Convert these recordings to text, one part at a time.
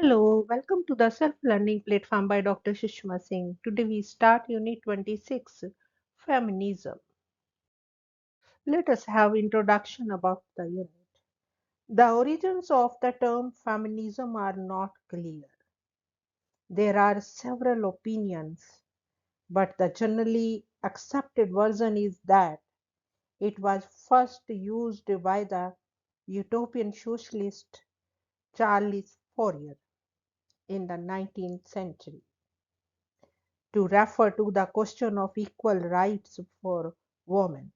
Hello, welcome to the self-learning platform by Dr. Sushma Singh. Today we start Unit 26, Feminism. Let us have introduction about the unit. The origins of the term feminism are not clear. There are several opinions, but the generally accepted version is that it was first used by the utopian socialist Charles Fourier in the 19th century to refer to the question of equal rights for women.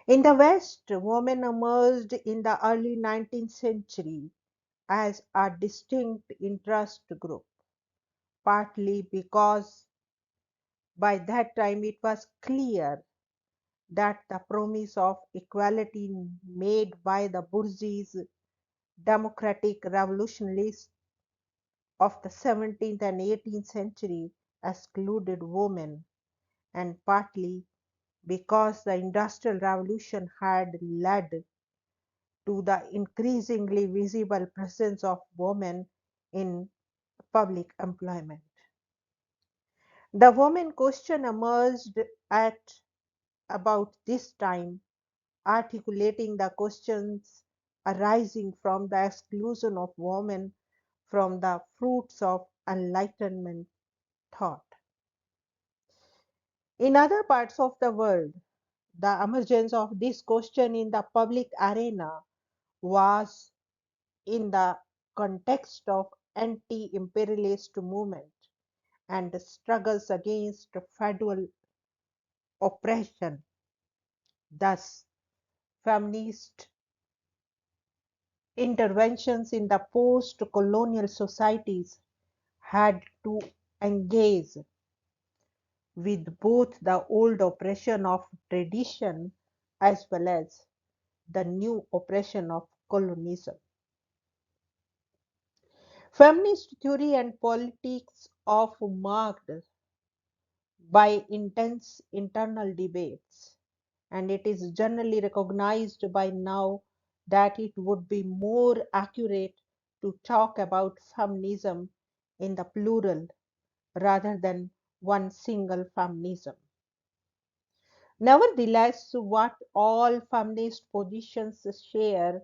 In the West, women emerged in the early 19th century as a distinct interest group, partly because by that time it was clear that the promise of equality made by the bourgeois democratic revolutionists of the 17th and 18th century excluded women, and partly because the Industrial Revolution had led to the increasingly visible presence of women in public employment. The women question emerged at about this time, articulating the questions arising from the exclusion of women from the fruits of Enlightenment thought. In other parts of the world, the emergence of this question in the public arena was in the context of anti-imperialist movement and struggles against feudal oppression. Thus, feminist interventions in the post-colonial societies had to engage with both the old oppression of tradition as well as the new oppression of colonialism. Feminist theory and politics of marked by intense internal debates, and it is generally recognized by now that it would be more accurate to talk about feminism in the plural rather than one single feminism. Nevertheless, what all feminist positions share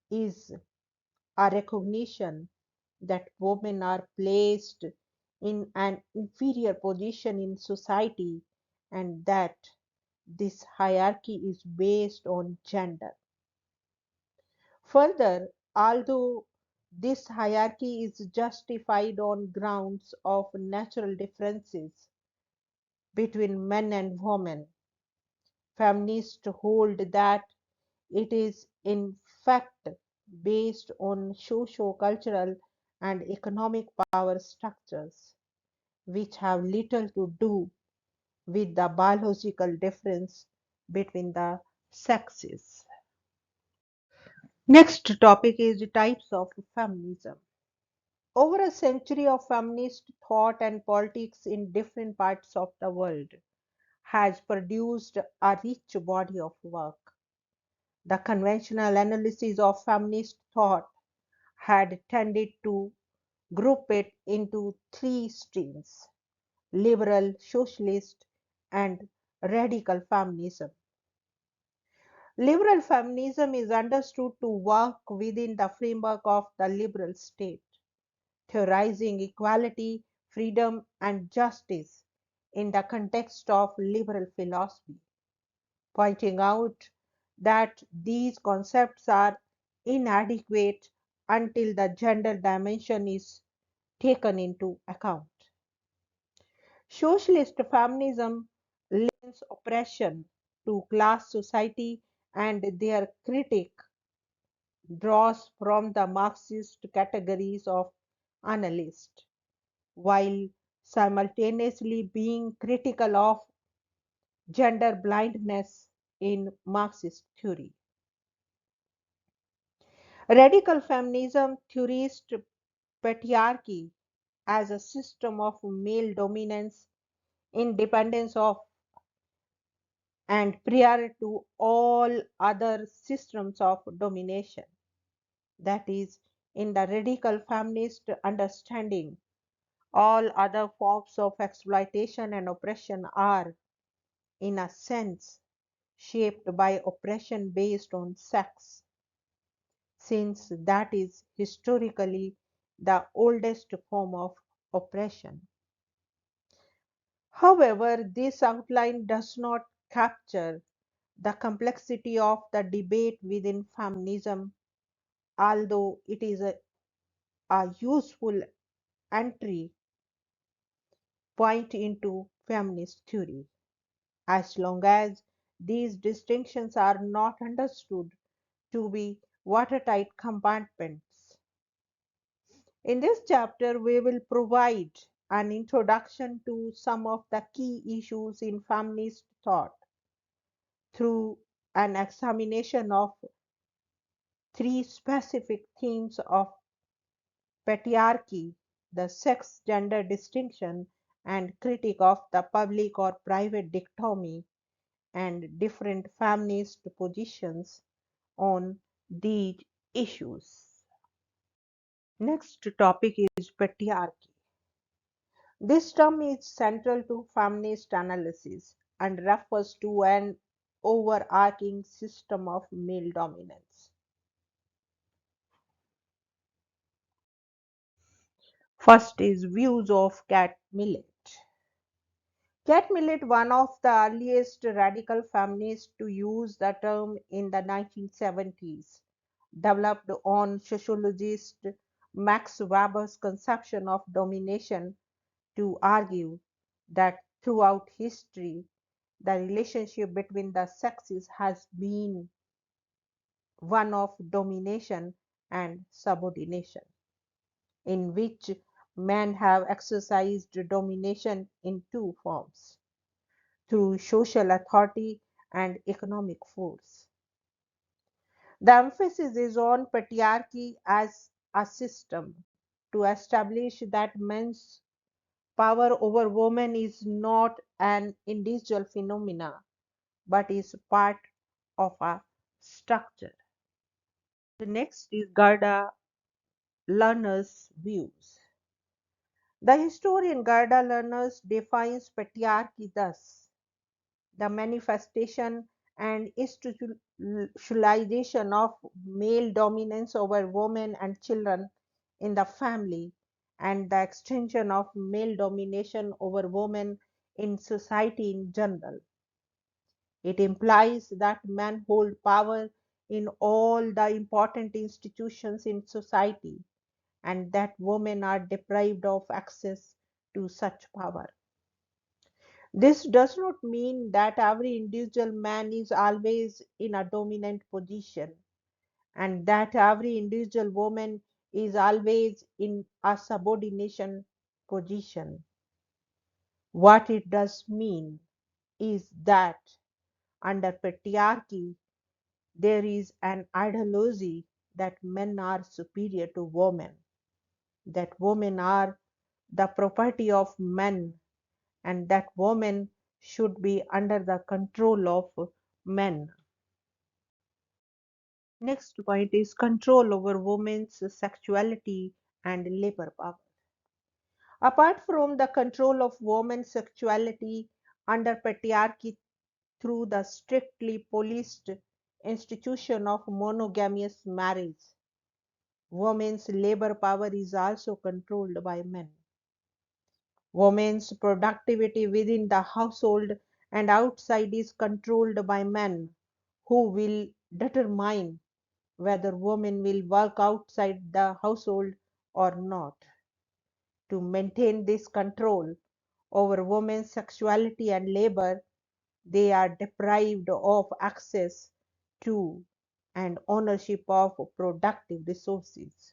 is a recognition that women are placed in an inferior position in society and that this hierarchy is based on gender. Further, although this hierarchy is justified on grounds of natural differences between men and women, feminists hold that it is in fact based on socio-cultural and economic power structures, which have little to do with the biological difference between the sexes. Next topic is the types of feminism. Over a century of feminist thought and politics in different parts of the world has produced a rich body of work. The conventional analysis of feminist thought had tended to group it into three streams: liberal, socialist, and radical feminism. Liberal feminism is understood to work within the framework of the liberal state, theorizing equality, freedom, and justice in the context of liberal philosophy, pointing out that these concepts are inadequate until the gender dimension is taken into account. Socialist feminism links oppression to class society, and their critique draws from the Marxist categories of analyst, while simultaneously being critical of gender blindness in Marxist theory. Radical feminism theorized patriarchy as a system of male dominance, independence of and prior to all other systems of domination, that is, In the radical feminist understanding, all other forms of exploitation and oppression are, in a sense, shaped by oppression based on sex, since that is historically the oldest form of oppression. However, this outline does not capture the complexity of the debate within feminism, although it is a useful entry point into feminist theory, as long as these distinctions are not understood to be watertight compartments. In this chapter, we will provide an introduction to some of the key issues in feminist thought through an examination of three specific themes of patriarchy, the sex gender distinction, and critique of the public or private dichotomy, and different feminist positions on these issues. Next topic is patriarchy. This term is central to feminist analysis and refers to an overarching system of male dominance. First is views of Cat Millett. Cat Millett, one of the earliest radical feminists to use the term in the 1970s, developed on sociologist Max Weber's conception of domination to argue that throughout history, the relationship between the sexes has been one of domination and subordination, in which men have exercised domination in two forms through social authority and economic force. The emphasis is on patriarchy as a system to establish that men's power over women is not an individual phenomena but is part of a structure. The next is Gerda Lerner's views. The historian Gerda Lerner defines patriarchy thus: the manifestation and institutionalization of male dominance over women and children in the family, and the extension of male domination over women in society in general. It implies that men hold power in all the important institutions in society and that women are deprived of access to such power. This does not mean that every individual man is always in a dominant position and that every individual woman is always in a subordination position. What it does mean is that under patriarchy, there is an ideology that men are superior to women, that women are the property of men, and that women should be under the control of men. Next point is control over women's sexuality and labor power. Apart from the control of women's sexuality under patriarchy through the strictly policed institution of monogamous marriage, women's labor power is also controlled by men. Women's productivity within the household and outside is controlled by men, who will determine whether women will work outside the household or not. To maintain this control over women's sexuality and labor, they are deprived of access to and ownership of productive resources,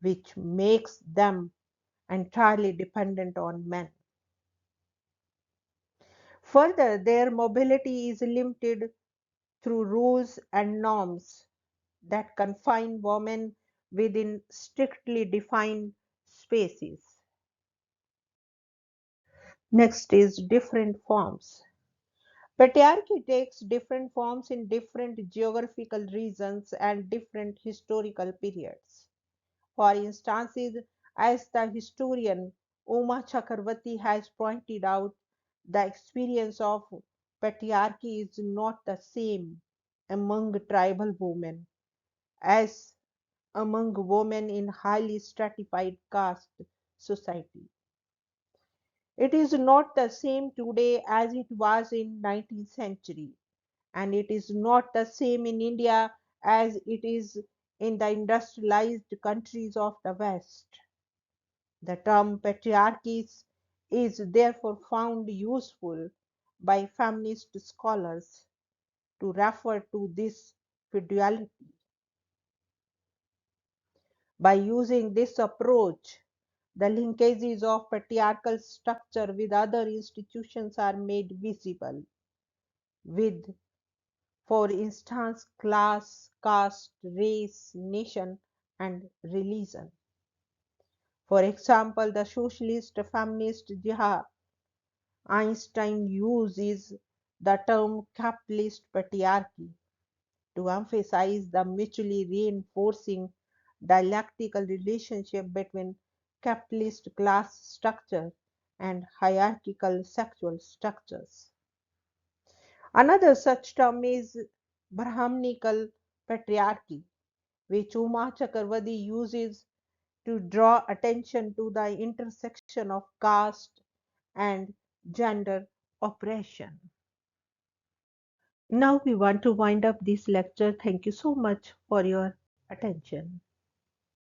which makes them entirely dependent on men. Further, their mobility is limited through rules and norms that confine women within strictly defined spaces. Next is different forms. Patriarchy takes different forms in different geographical regions and different historical periods. For instance, as the historian Uma Chakravarti has pointed out, the experience of patriarchy is not the same among tribal women as among women in highly stratified caste society. It is not the same today as it was in 19th century, and it is not the same in India as it is in the industrialized countries of the West. The term patriarchy is therefore found useful by feminist scholars to refer to this fidelity. By using this approach, the linkages of patriarchal structure with other institutions are made visible, with, for instance, class, caste, race, nation, and religion. For example, the socialist feminist jihad Einstein uses the term capitalist patriarchy to emphasize the mutually reinforcing dialectical relationship between capitalist class structure and hierarchical sexual structures. Another such term is Brahmanical patriarchy, which Uma Chakravarti uses to draw attention to the intersection of caste and gender oppression. Now we want to wind up this lecture. Thank you so much for your attention.